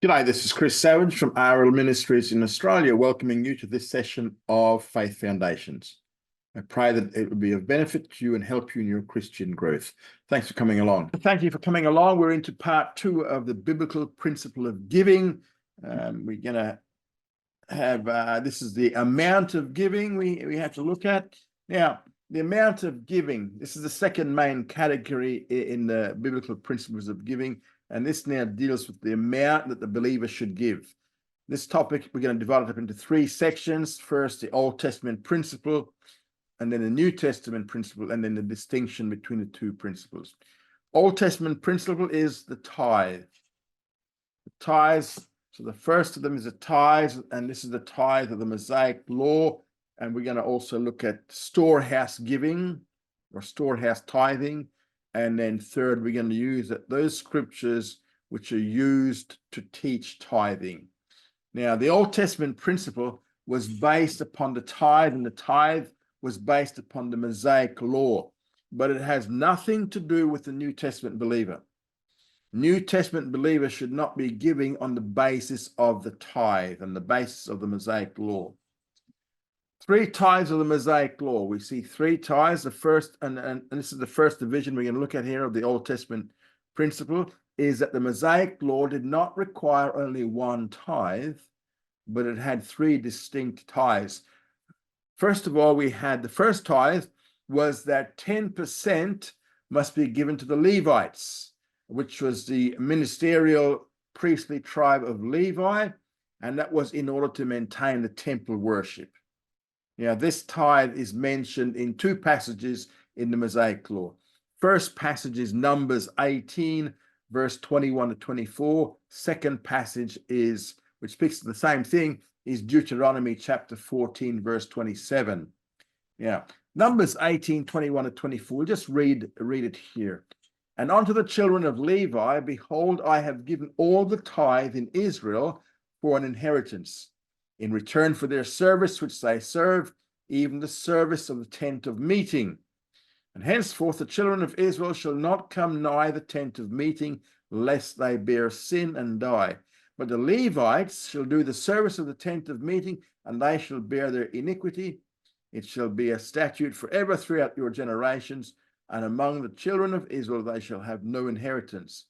G'day, this is Chris Savage from RL Ministries in Australia, welcoming you to this session of Faith Foundations. I pray that it will be of benefit to you and help you in your Christian growth. Thanks for coming along. Thank you for coming along. We're into part 2 of the biblical principle of giving. We're going to have, this is the amount of giving we have to look at. Now, the amount of giving, this is the second main category in the biblical principles of giving. And this now deals with the amount that the believer should give. This topic, we're going to divide it up into 3 sections. First, the Old Testament principle, and then the New Testament principle, and then the distinction between the 2 principles. Old Testament principle is the tithe. The tithes, so the first of them is the tithes, and this is the tithe of the Mosaic law. And we're going to also look at storehouse giving or storehouse tithing. And then third, we're going to use those scriptures which are used to teach tithing. Now, the Old Testament principle was based upon the tithe, and the tithe was based upon the Mosaic law, but it has nothing to do with the New Testament believer. New Testament believers should not be giving on the basis of the tithe and the basis of the Mosaic law. 3 tithes of the Mosaic law. We see 3 tithes. The first, and this is the first division we're going to look at here of the Old Testament principle, is that the Mosaic law did not require only 1 tithe, but it had 3 distinct tithes. First of all, we had the first tithe was that 10% must be given to the Levites, which was the ministerial priestly tribe of Levi, and that was in order to maintain the temple worship. Now, this tithe is mentioned in 2 passages in the Mosaic law. First passage is Numbers 18, verse 21 to 24. Second passage is, which speaks to the same thing, is Deuteronomy chapter 14, verse 27. Yeah, Numbers 18, 21 to 24. We'll just read it here. And unto the children of Levi, behold, I have given all the tithe in Israel for an inheritance, in return for their service which they serve, even the service of the tent of meeting. And henceforth the children of Israel shall not come nigh the tent of meeting, lest they bear sin and die. But the Levites shall do the service of the tent of meeting, and they shall bear their iniquity. It shall be a statute forever throughout your generations, and among the children of Israel they shall have no inheritance.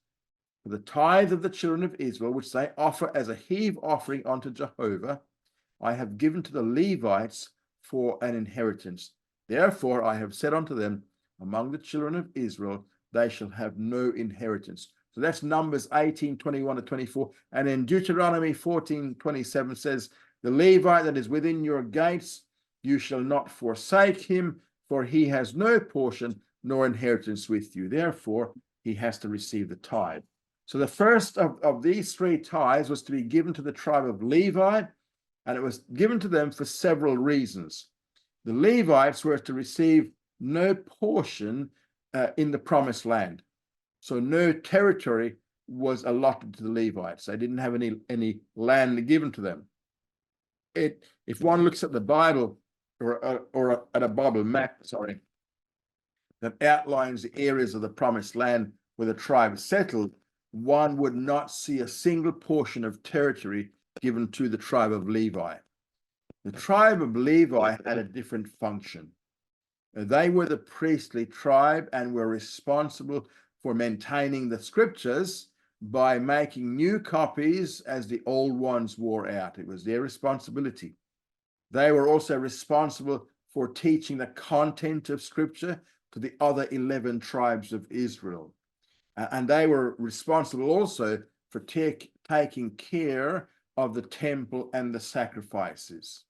For the tithe of the children of Israel, which they offer as a heave offering unto Jehovah, I have given to the Levites for an inheritance. Therefore I have said unto them, among the children of Israel, they shall have no inheritance. So that's Numbers 18, 21 to 24. And then Deuteronomy 14, 27 says, the Levite that is within your gates, you shall not forsake him, for he has no portion nor inheritance with you. Therefore, he has to receive the tithe. So the first of these 3 tithes was to be given to the tribe of Levi, and it was given to them for several reasons. The Levites were to receive no portion in the promised land. So no territory was allotted to the Levites. They didn't have any land given to them. If one looks at the Bible or at a Bible map, that outlines the areas of the promised land where the tribe settled, one would not see a single portion of territory given to the tribe of Levi. The tribe of Levi had a different function. They were the priestly tribe and were responsible for maintaining the scriptures by making new copies as the old ones wore out. It was their responsibility. They were also responsible for teaching the content of scripture to the other 11 tribes of Israel. And they were responsible also for taking care of the temple and the sacrifices.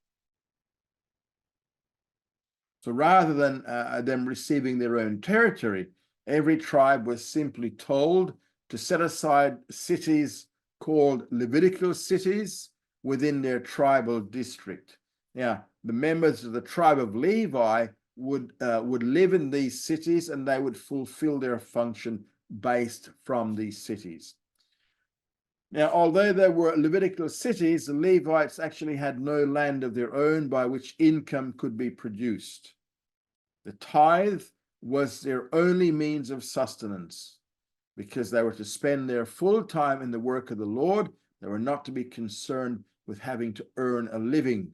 So rather than them receiving their own territory, every tribe was simply told to set aside cities called Levitical cities within their tribal district. Now, the members of the tribe of Levi would live in these cities, and they would fulfill their function based from these cities. Now, although there were Levitical cities, the Levites actually had no land of their own by which income could be produced. The tithe was their only means of sustenance, because they were to spend their full time in the work of the Lord, They were not to be concerned with having to earn a living,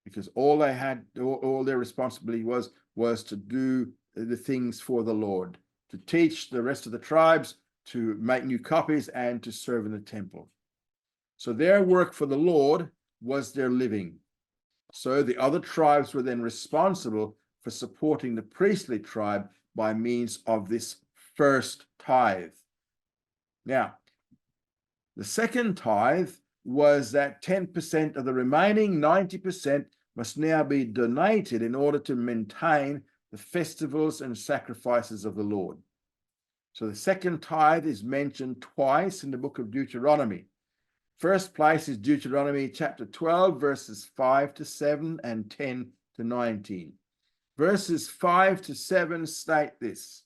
because all they had, all their responsibility was to do the things for the Lord, to teach the rest of the tribes, to make new copies, and to serve in the temple. So their work for the Lord was their living. So the other tribes were then responsible for supporting the priestly tribe by means of this first tithe. Now, the second tithe was that 10% of the remaining 90% must now be donated in order to maintain the festivals and sacrifices of the Lord. So the second tithe is mentioned twice in the book of Deuteronomy. First place is Deuteronomy chapter 12, verses 5 to 7 and 10 to 19. Verses 5 to 7 state this: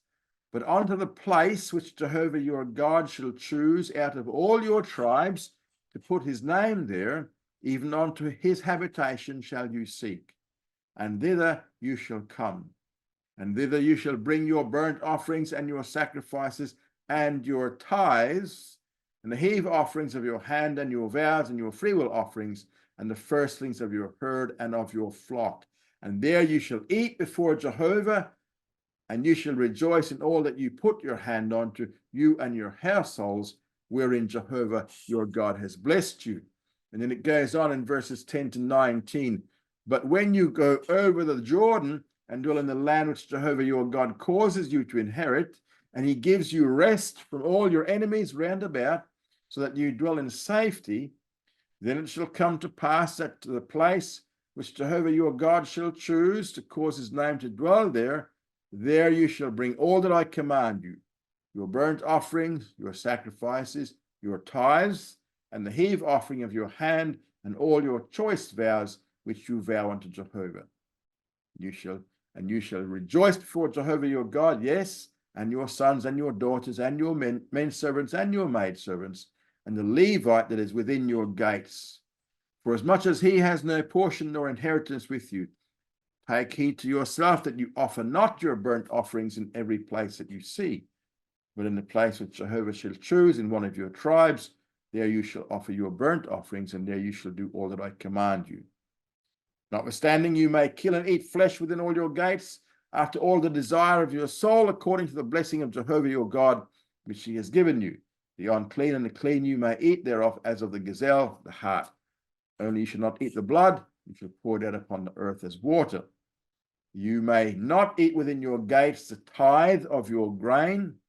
"But unto the place which Jehovah your God shall choose out of all your tribes to put his name there, even unto his habitation shall you seek, and thither you shall come. And thither you shall bring your burnt offerings and your sacrifices and your tithes, and the heave offerings of your hand, and your vows, and your freewill offerings, and the firstlings of your herd and of your flock. And there you shall eat before Jehovah, and you shall rejoice in all that you put your hand unto, you and your households, wherein Jehovah your God has blessed you." And then it goes on in verses 10 to 19. "But when you go over the Jordan and dwell in the land which Jehovah your God causes you to inherit, and he gives you rest from all your enemies round about, so that you dwell in safety, then it shall come to pass that to the place which Jehovah your God shall choose to cause his name to dwell there, there you shall bring all that I command you, your burnt offerings, your sacrifices, your tithes, and the heave offering of your hand, and all your choice vows which you vow unto Jehovah. You shall rejoice before Jehovah your God, yes, and your sons and your daughters and your men servants and your maid servants, and the Levite that is within your gates. For as much as he has no portion nor inheritance with you, take heed to yourself that you offer not your burnt offerings in every place that you see, but in the place which Jehovah shall choose in one of your tribes, there you shall offer your burnt offerings, and there you shall do all that I command you. Notwithstanding, you may kill and eat flesh within all your gates, after all the desire of your soul, according to the blessing of Jehovah your God, which he has given you. The unclean and the clean you may eat thereof, as of the gazelle, the hart. Only you shall not eat the blood, you shall pour it out upon the earth as water. You may not eat within your gates the tithe of your grain,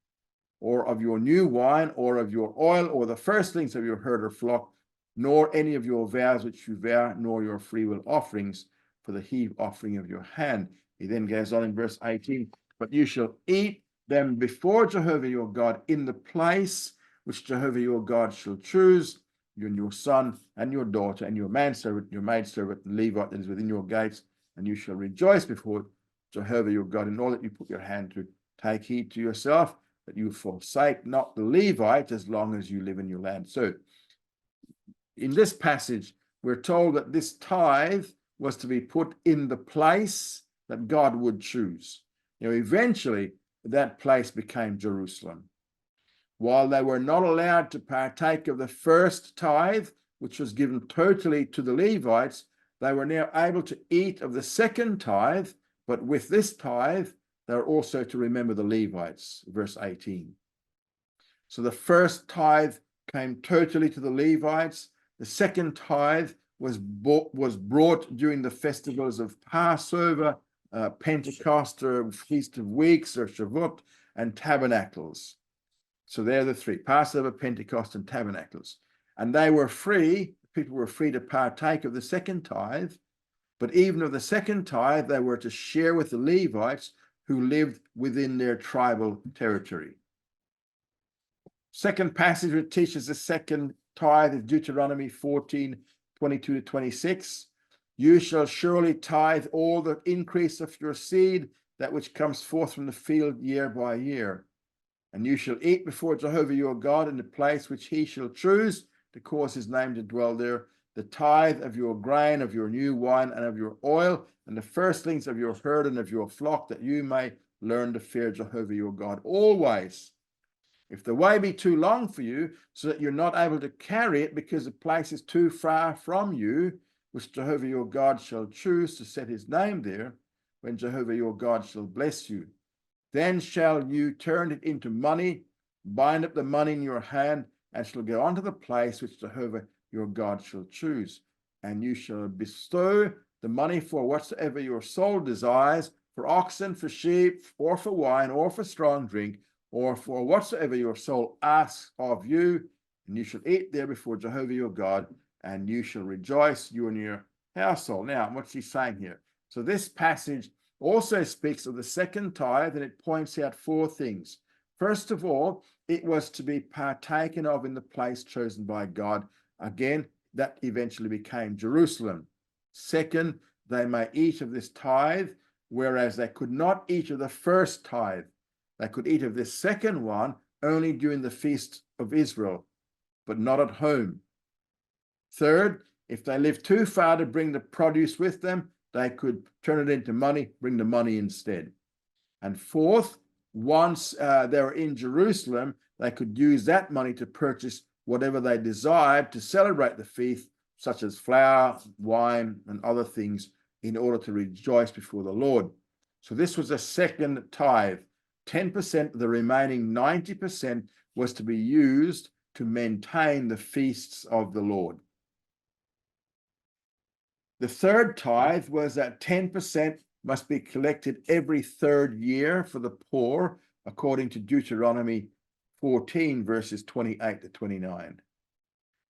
or of your new wine, or of your oil, or the firstlings of your herd or flock, nor any of your vows which you vow, nor your freewill offerings for the heave offering of your hand." He then goes on in verse 18, "But you shall eat them before Jehovah your God in the place which Jehovah your God shall choose, you and your son and your daughter and your manservant, your maidservant, and Levite that is within your gates, and you shall rejoice before Jehovah your God in all that you put your hand to. Take heed to yourself that you forsake not the Levite as long as you live in your land." So in this passage, we're told that this tithe was to be put in the place that God would choose. Eventually, that place became Jerusalem. While they were not allowed to partake of the first tithe, which was given totally to the Levites, they were now able to eat of the second tithe, but with this tithe, they were also to remember the Levites, verse 18. So the first tithe came totally to the Levites. The second tithe was brought during the festivals of Passover, Pentecost, or Feast of Weeks, or Shavuot, and Tabernacles. So they're the three: Passover, Pentecost, and Tabernacles. And they were free, people were free to partake of the second tithe, but even of the second tithe, they were to share with the Levites who lived within their tribal territory. Second passage which teaches the second tithe is Deuteronomy 14, 22 to 26. "You shall surely tithe all the increase of your seed, that which comes forth from the field year by year. And you shall eat before Jehovah your God in the place which he shall choose to cause his name to dwell there, the tithe of your grain, of your new wine, and of your oil, and the firstlings of your herd and of your flock, that you may learn to fear Jehovah your God always. If the way be too long for you, so that you're not able to carry it because the place is too far from you, which Jehovah your God shall choose to set his name there, when Jehovah your God shall bless you, then shall you turn it into money, bind up the money in your hand, and shall go unto the place which Jehovah your God shall choose. And you shall bestow the money for whatsoever your soul desires, for oxen, for sheep, or for wine, or for strong drink, or for whatsoever your soul asks of you, and you shall eat there before Jehovah your God, and you shall rejoice, you and your household. Now, what's he saying here? So this passage also speaks of the second tithe, and it points out four things. First of all, it was to be partaken of in the place chosen by God. Again, that eventually became Jerusalem. Second, they may eat of this tithe, whereas they could not eat of the first tithe. They could eat of this second one only during the feast of Israel, but not at home. Third, if they lived too far to bring the produce with them, they could turn it into money, bring the money instead. And fourth, once they were in Jerusalem, they could use that money to purchase whatever they desired to celebrate the feast, such as flour, wine, and other things, in order to rejoice before the Lord. So this was a second tithe. 10% of the remaining 90% was to be used to maintain the feasts of the Lord. The third tithe was that 10% must be collected every third year for the poor, according to Deuteronomy 14, verses 28 to 29.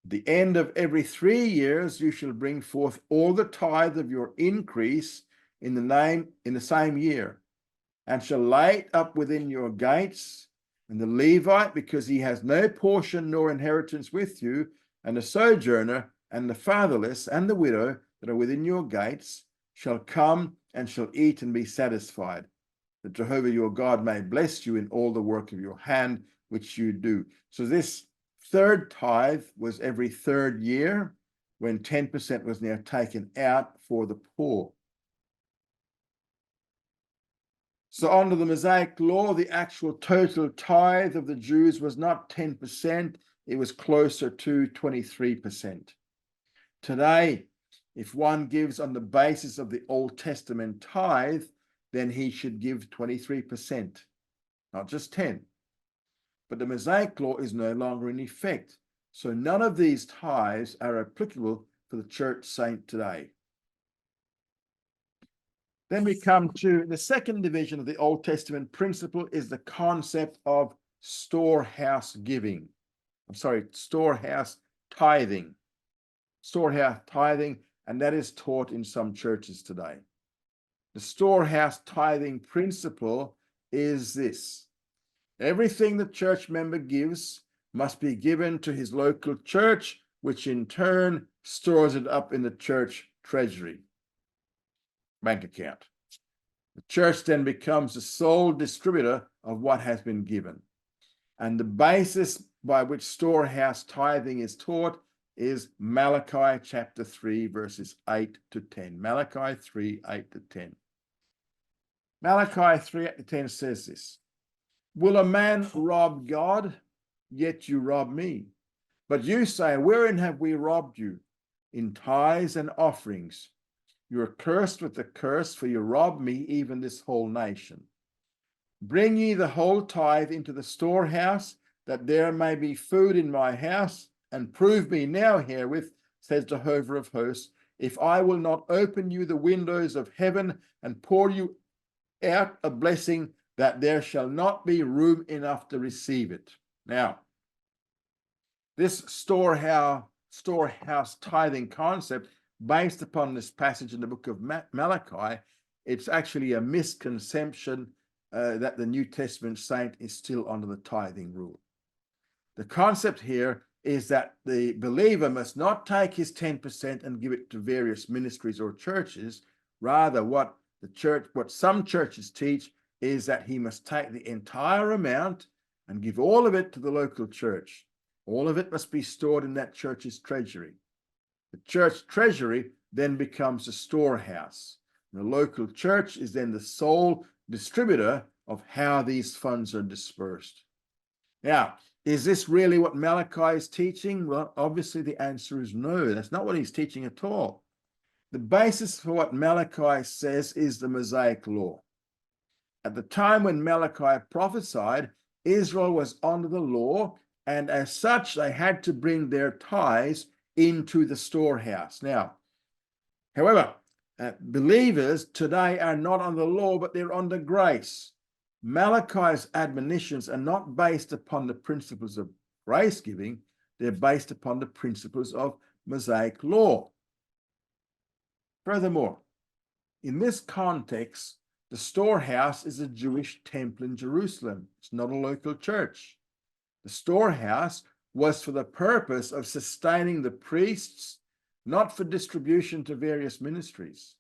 At the end of every 3 years, you shall bring forth all the tithe of your increase in the same year, and shall lay it up within your gates. And the Levite, because he has no portion nor inheritance with you, and the sojourner, and the fatherless, and the widow that are within your gates, shall come and shall eat and be satisfied, that Jehovah your God may bless you in all the work of your hand, which you do. So this third tithe was every third year, when 10% was now taken out for the poor. So under the Mosaic law, the actual total tithe of the Jews was not 10%, it was closer to 23%. Today, if one gives on the basis of the Old Testament tithe, then he should give 23%, not just 10. But the Mosaic law is no longer in effect, so none of these tithes are applicable for the church saint today. Then we come to the second division of the Old Testament principle, is the concept of storehouse giving. Storehouse tithing. Storehouse tithing, and that is taught in some churches today. The storehouse tithing principle is this: everything the church member gives must be given to his local church, which in turn stores it up in the church treasury, bank account. The church then becomes the sole distributor of what has been given. And the basis by which storehouse tithing is taught is Malachi chapter 3, verses 8 to 10. Malachi 3, 8 to 10. Malachi 3, 8 to 10 says this: will a man rob God? Yet you rob me. But you say, wherein have we robbed you? In tithes and offerings. You are cursed with the curse, for you rob me, even this whole nation. Bring ye the whole tithe into the storehouse, that there may be food in my house, and prove me now herewith, says Jehovah of hosts, if I will not open you the windows of heaven and pour you out a blessing, that there shall not be room enough to receive it. Now, this storehouse tithing concept, based upon this passage in the book of Malachi, it's actually a misconception that the New Testament saint is still under the tithing rule. The concept here is that the believer must not take his 10% and give it to various ministries or churches. Rather, what some churches teach is that he must take the entire amount and give all of it to the local church. All of it must be stored in that church's treasury. The church treasury then becomes a storehouse. The local church is then the sole distributor of how these funds are dispersed. Now, is this really what Malachi is teaching? Well, obviously the answer is no. That's not what he's teaching at all. The basis for what Malachi says is the Mosaic law. At the time when Malachi prophesied, Israel was under the law, and as such, they had to bring their tithes into the storehouse. Now, however, believers today are not under the law, but they're under grace. Malachi's admonitions are not based upon the principles of grace giving, they're based upon the principles of Mosaic law. Furthermore, in this context, the storehouse is a Jewish temple in Jerusalem. It's not a local church. The storehouse was for the purpose of sustaining the priests, not for distribution to various ministries.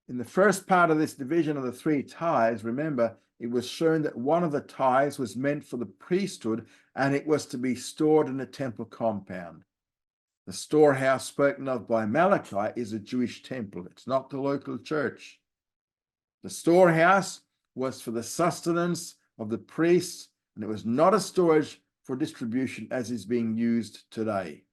In the first part of this division of the three tithes, remember, it was shown that one of the tithes was meant for the priesthood and it was to be stored in the temple compound. The storehouse spoken of by Malachi is a Jewish temple. It's not the local church. The storehouse was for the sustenance of the priests, and it was not a storage for distribution as is being used today.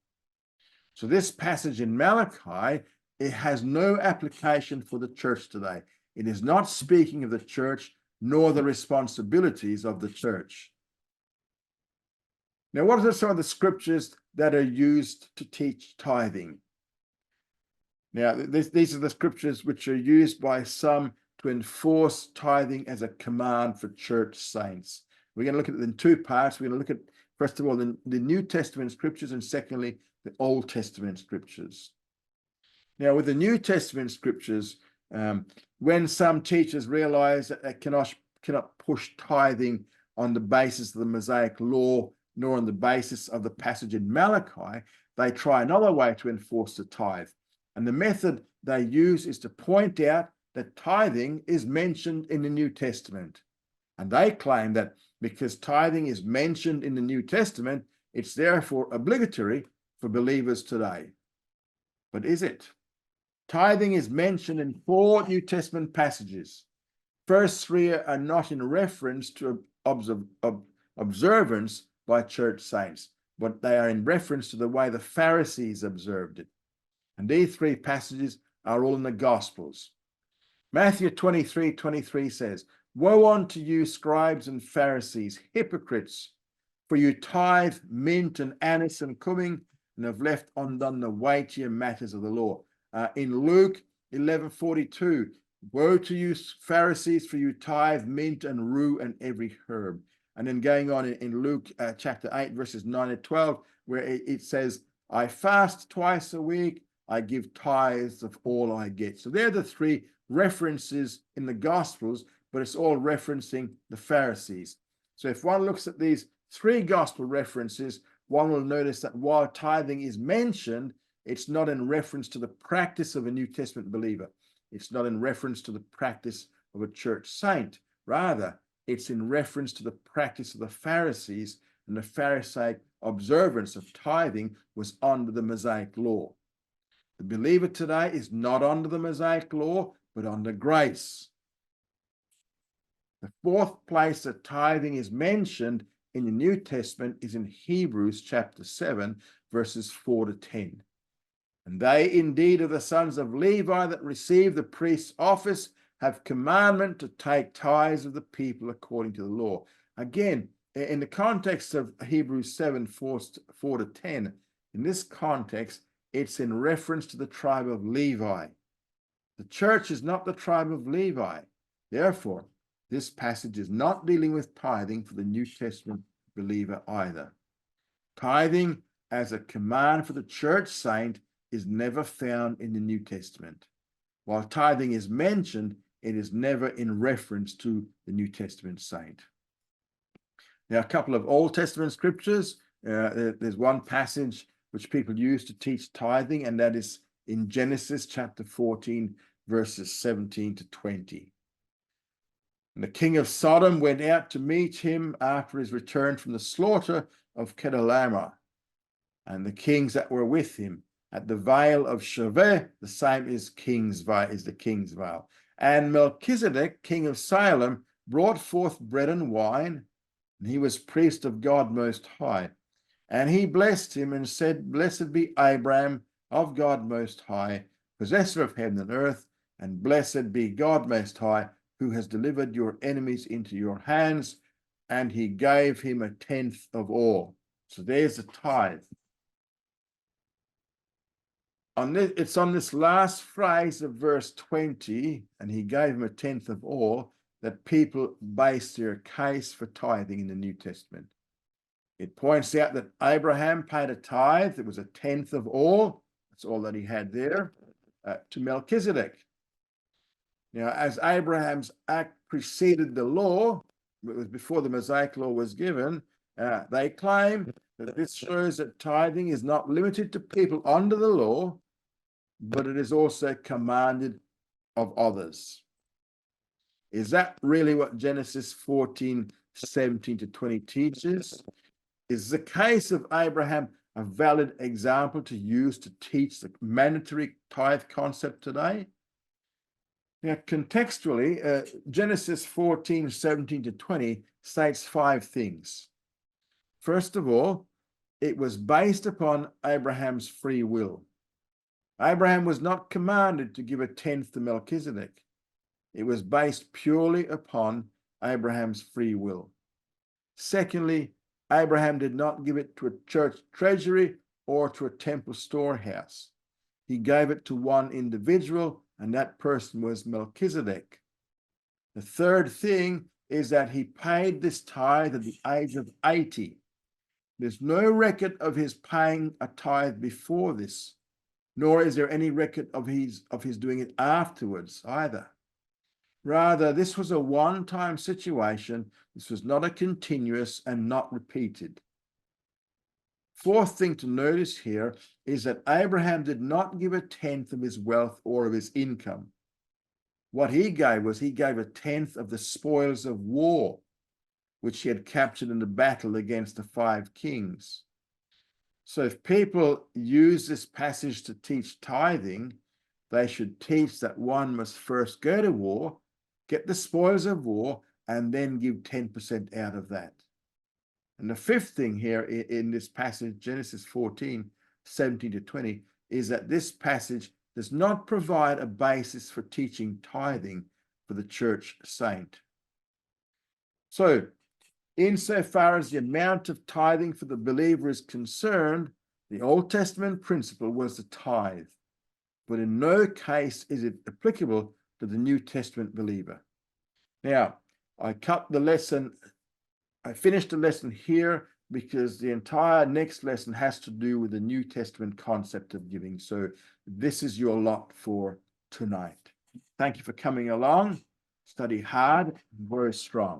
So this passage in Malachi, it has no application for the church today. It is not speaking of the church nor the responsibilities of the church. Now, what are some of the scriptures that are used to teach tithing? Now, these are the scriptures which are used by some to enforce tithing as a command for church saints. We're going to look at it in two parts. We're going to look at, first of all, the New Testament scriptures, and secondly, the Old Testament scriptures. Now, with the New Testament scriptures, when some teachers realize that they cannot push tithing on the basis of the Mosaic law, nor on the basis of the passage in Malachi, they try another way to enforce the tithe. And the method they use is to point out that tithing is mentioned in the New Testament. And they claim that because tithing is mentioned in the New Testament, it's therefore obligatory for believers today. But is it? Tithing is mentioned in 4 New Testament passages. First 3 are not in reference to observance by church saints, but they are in reference to the way the Pharisees observed it. And these 3 passages are all in the Gospels. Matthew 23:23 says, "Woe unto you, scribes and Pharisees, hypocrites, for you tithe mint and anise and cumin, and have left undone the weightier matters of the law." In Luke 11:42, "Woe to you, Pharisees, for you tithe mint and rue and every herb." And then going on in Luke chapter 8, verses 9 and 12, where it says, "I fast twice a week, I give tithes of all I get." So they're the 3 references in the Gospels, but it's all referencing the Pharisees. So if one looks at these 3 Gospel references, one will notice that while tithing is mentioned, it's not in reference to the practice of a New Testament believer. It's not in reference to the practice of a church saint. Rather, it's in reference to the practice of the Pharisees, and the Pharisaic observance of tithing was under the Mosaic law. The believer today is not under the Mosaic law, but under grace. The 4th place that tithing is mentioned in the New Testament is in Hebrews chapter 7, verses 4 to 10. "And they indeed are the sons of Levi that receive the priest's office, have commandment to take tithes of the people according to the law." Again, in the context of Hebrews 7, 4 to 10, in this context, it's in reference to the tribe of Levi. The church is not the tribe of Levi. Therefore, this passage is not dealing with tithing for the New Testament believer either. Tithing as a command for the church saint is never found in the New Testament. While tithing is mentioned, it is never in reference to the New Testament saint. Now, a couple of Old Testament scriptures. There's one passage which people use to teach tithing, and that is in Genesis chapter 14, verses 17 to 20. "And the king of Sodom went out to meet him after his return from the slaughter of Kedorlaomer, and the kings that were with him at the vale of Shaveh," the same is the king's vale. "And Melchizedek, king of Salem, brought forth bread and wine, and he was priest of God Most High. And he blessed him and said, Blessed be Abraham of God Most High, possessor of heaven and earth, and blessed be God Most High, who has delivered your enemies into your hands. And he gave him a tenth of all. So there's the tithe. It's on this last phrase of verse 20, and he gave him a tenth of all, that people base their case for tithing in the New Testament. It points out that Abraham paid a tithe. It was a tenth of all. That's all that he had there, to Melchizedek. Now, as Abraham's act preceded the law, it was before the Mosaic law was given, they claim that this shows that tithing is not limited to people under the law, but it is also commanded of others. Is that really what Genesis 14:17-20 teaches? Is the case of Abraham a valid example to use to teach the mandatory tithe concept today? Now, contextually, Genesis 14:17-20 states 5 things. First of all, it was based upon Abraham's free will. Abraham was not commanded to give a tenth to Melchizedek. It was based purely upon Abraham's free will. Secondly, Abraham did not give it to a church treasury or to a temple storehouse. He gave it to one individual, and that person was Melchizedek. The third thing is that he paid this tithe at the age of 80. There's no record of his paying a tithe before this, nor is there any record of his doing it afterwards either. Rather, this was a one-time situation. This was not a continuous and not repeated. Fourth thing to notice here is that Abraham did not give a tenth of his wealth or of his income. What he gave was he gave a tenth of the spoils of war, which he had captured in the battle against the 5 kings. So if people use this passage to teach tithing, they should teach that one must first go to war, get the spoils of war, and then give 10% out of that. And the fifth thing here in this passage, Genesis 14:17-20, is that this passage does not provide a basis for teaching tithing for the church saint. So, insofar as the amount of tithing for the believer is concerned, the Old Testament principle was the tithe, but in no case is it applicable to the New Testament believer. Now, I finished the lesson here because the entire next lesson has to do with the New Testament concept of giving. So this is your lot for tonight. Thank you for coming along. Study hard and grow strong.